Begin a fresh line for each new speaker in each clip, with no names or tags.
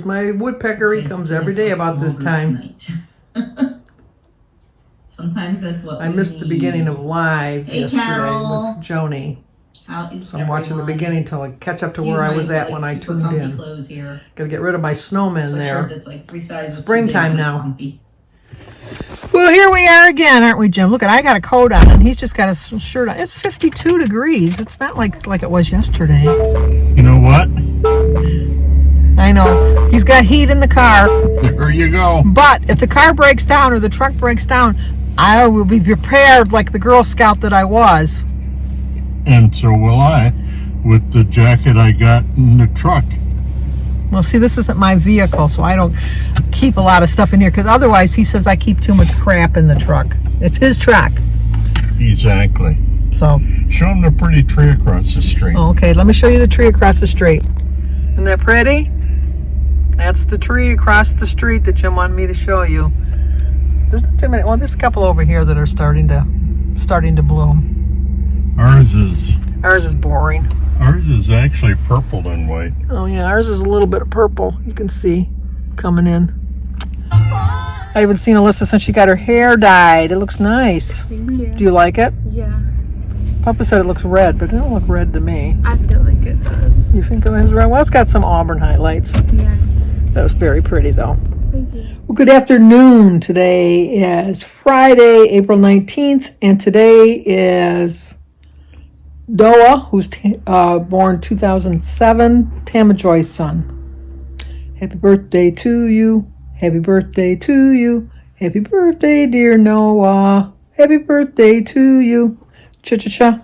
my woodpecker. He comes every day about this time.
Sometimes that's what
I missed the beginning of live yesterday
Carol.
with Joni.
So
I'm watching the beginning till I catch up to where I was at when I tuned in. Gotta get rid of my snowman there.
That's like 3 sizes
Springtime now. Well, here we are again, aren't we, Jim? Look, I got a coat on, and he's just got a shirt on. It's 52 degrees. It's not like it was yesterday.
You know what?
I know. He's got heat in the car.
There you go.
But if the car breaks down or the truck breaks down, I will be prepared like the Girl Scout that I was.
And so will I, with the jacket I got in the truck.
Well, see, this isn't my vehicle, so I don't keep a lot of stuff in here, because otherwise he says I keep too much crap in the truck. It's his truck.
Exactly.
So
show him the pretty tree across the street.
Okay, let me show you the tree across the street. Isn't that pretty? That's the tree across the street that Jim wanted me to show you. There's not too many. Well, there's a couple over here that are starting to bloom.
Ours is
boring.
Ours is actually purple and white.
Oh yeah, ours is a little bit of purple. You can see coming in. I haven't seen Alyssa since she got her hair dyed. It looks nice.
Thank you.
Do you like it?
Yeah.
Papa said it looks red, but it don't look red to me.
I feel like it does.
You think it is red? Well, it's got some auburn highlights.
Yeah.
That was very pretty, though.
Thank you.
Well, good afternoon. Today is Friday, April 19th, and today is Doa, who's born 2007, Tamajoy's son. Happy birthday to you. Happy birthday to you. Happy birthday, dear Noah. Happy birthday to you. Cha-cha-cha.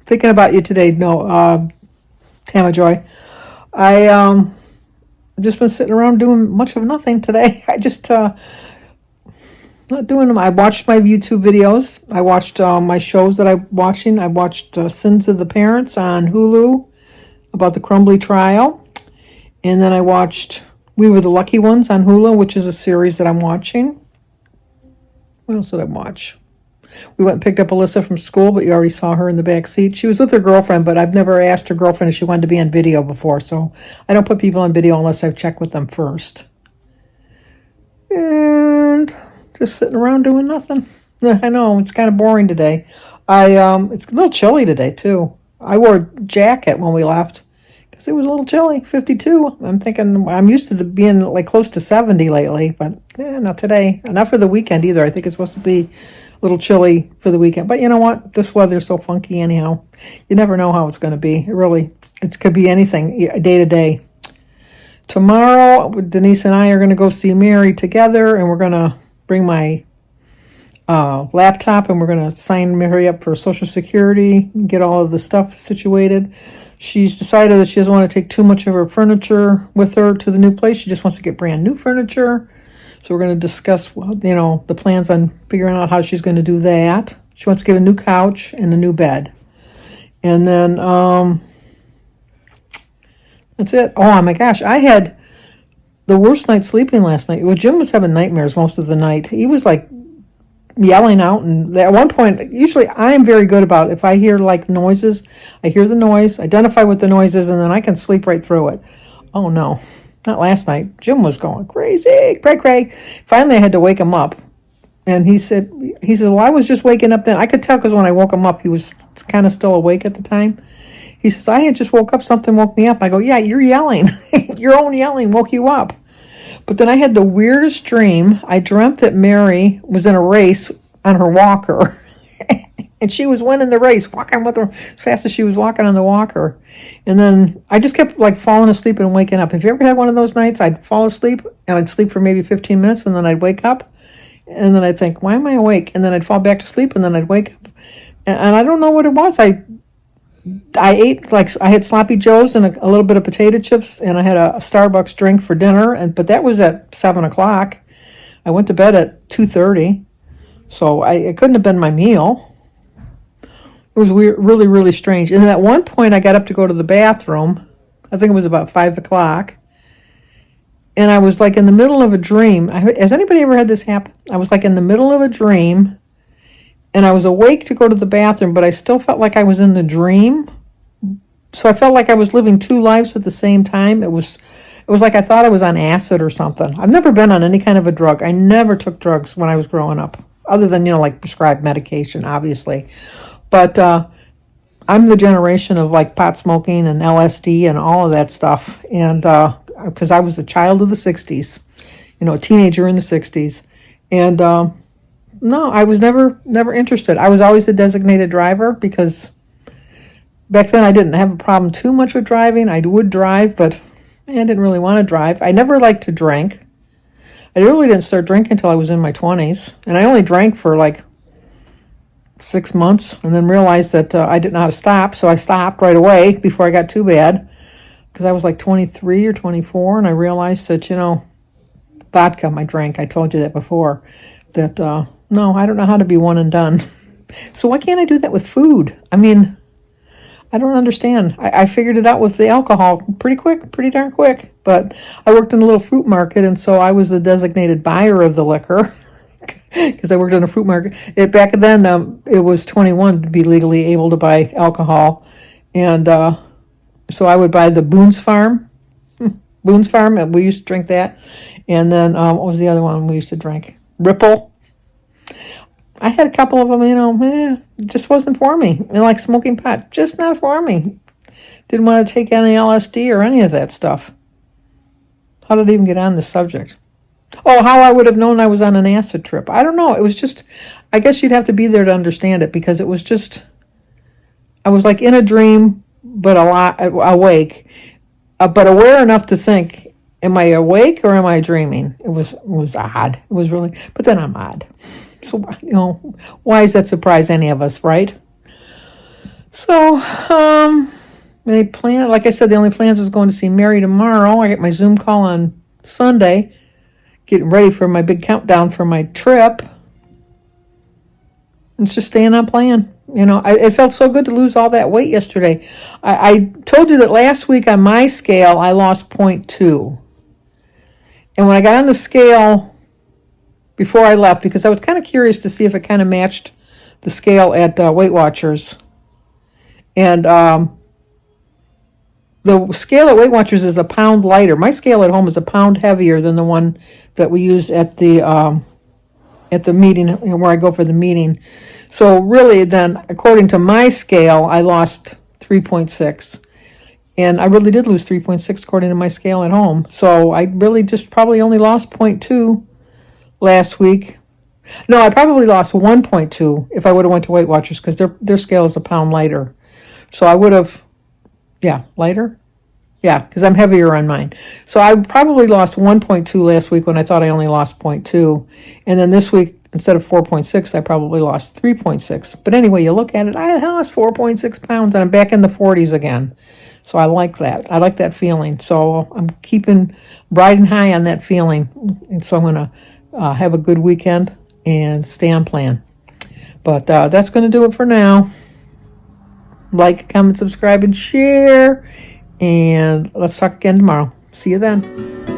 Thinking about you today, Tamajoy. I just been sitting around doing much of nothing today. I just not doing them. I watched my YouTube videos. I watched my shows that I'm watching. I watched Sins of the Parents on Hulu about the Crumbly trial. And then I watched We Were the Lucky Ones on Hulu, which is a series that I'm watching. What else did I watch? We went and picked up Alyssa from school, but you already saw her in the back seat. She was with her girlfriend, but I've never asked her girlfriend if she wanted to be on video before, so I don't put people on video unless I've checked with them first. And just sitting around doing nothing. I know, it's kind of boring today. It's a little chilly today, too. I wore a jacket when we left because it was a little chilly, 52. I'm thinking I'm used to being like close to 70 lately, but not today. Not for the weekend either. I think it's supposed to be a little chilly for the weekend. But you know what? This weather's so funky anyhow. You never know how it's going to be. It could be anything day to day. Tomorrow, Denise and I are going to go see Mary together, and we're going to bring my laptop, and we're going to sign Mary up for Social Security and get all of the stuff situated. She's decided that she doesn't want to take too much of her furniture with her to the new place. She just wants to get brand new furniture. So we're going to discuss, the plans on figuring out how she's going to do that. She wants to get a new couch and a new bed. And then, that's it. Oh my gosh, I had the worst night sleeping last night. Well, Jim was having nightmares most of the night. He was like yelling out, and at one point, usually I am very good about if I hear like noises, I hear the noise, identify what the noise is, and then I can sleep right through it. Oh no. Not last night. Jim was going crazy, cray. Finally, I had to wake him up, and he said, "Well, I was just waking up then." I could tell because when I woke him up, he was kind of still awake at the time. He says, "I had just woke up. Something woke me up." I go, "Yeah, you're yelling. Your own yelling woke you up." But then I had the weirdest dream. I dreamt that Mary was in a race on her walker. And she was winning the race, walking with her as fast as she was walking on the walker. And then I just kept like falling asleep and waking up. Have you ever had one of those nights? I'd fall asleep and I'd sleep for maybe 15 minutes and then I'd wake up. And then I'd think, why am I awake? And then I'd fall back to sleep and then I'd wake up. And I don't know what it was. I ate, I had sloppy joes and a little bit of potato chips, and I had a Starbucks drink for dinner. But that was at 7 o'clock. I went to bed at 2:30. So it couldn't have been my meal. It was weird, really, really strange. And at one point, I got up to go to the bathroom. I think it was about 5 o'clock. And I was like in the middle of a dream. Has anybody ever had this happen? I was like in the middle of a dream, and I was awake to go to the bathroom, but I still felt like I was in the dream. so I felt like I was living two lives at the same time. It was like I thought I was on acid or something. I've never been on any kind of a drug. I never took drugs when I was growing up, other than, like prescribed medication, obviously. But I'm the generation of like pot smoking and LSD and all of that stuff. And because I was a child of the 60s, a teenager in the 60s. And no, I was never interested. I was always the designated driver because back then I didn't have a problem too much with driving. I would drive, but I didn't really want to drive. I never liked to drink. I really didn't start drinking until I was in my 20s. And I only drank for like 6 months and then realized that I didn't know how to stop. So I stopped right away before I got too bad because I was like 23 or 24. And I realized that, vodka I drank. I told you that before. That, no, I don't know how to be one and done. So why can't I do that with food? I mean, I don't understand. I figured it out with the alcohol pretty darn quick. But I worked in a little fruit market, and so I was the designated buyer of the liquor because I worked in a fruit market. Back then, it was 21 to be legally able to buy alcohol. And so I would buy the Boone's Farm. Boone's Farm, and we used to drink that. And then what was the other one we used to drink? Ripple. I had a couple of them, it just wasn't for me. Like smoking pot, just not for me. Didn't want to take any LSD or any of that stuff. How did I even get on the subject? Oh, how I would have known I was on an acid trip. I don't know. It was just, I guess you'd have to be there to understand it because it was just, I was like in a dream, but a lot awake, but aware enough to think, am I awake or am I dreaming? It was odd. It was really, but then I'm odd. So, why does that surprise any of us, right? So, they plan, like I said, the only plans is going to see Mary tomorrow. I get my Zoom call on Sunday, getting ready for my big countdown for my trip. It's just staying on plan. It felt so good to lose all that weight yesterday. I told you that last week on my scale, I lost 0.2. And when I got on the scale before I left, because I was kind of curious to see if it kind of matched the scale at Weight Watchers. And the scale at Weight Watchers is a pound lighter. My scale at home is a pound heavier than the one that we use at the meeting, where I go for the meeting. So really then, according to my scale, I lost 3.6. And I really did lose 3.6 according to my scale at home. So I really just probably only lost 0.2 last week. No, I probably lost 1.2 if I would have went to Weight Watchers because their scale is a pound lighter. So I would have, lighter? Yeah, because I'm heavier on mine. So I probably lost 1.2 last week when I thought I only lost 0.2. And then this week, instead of 4.6, I probably lost 3.6. But anyway, you look at it, I lost 4.6 pounds and I'm back in the 40s again. So I like that. I like that feeling. So I'm keeping riding high on that feeling. And so I'm going to have a good weekend and stay on plan. But that's going to do it for now. Like, comment, subscribe, and share. And let's talk again tomorrow. See you then.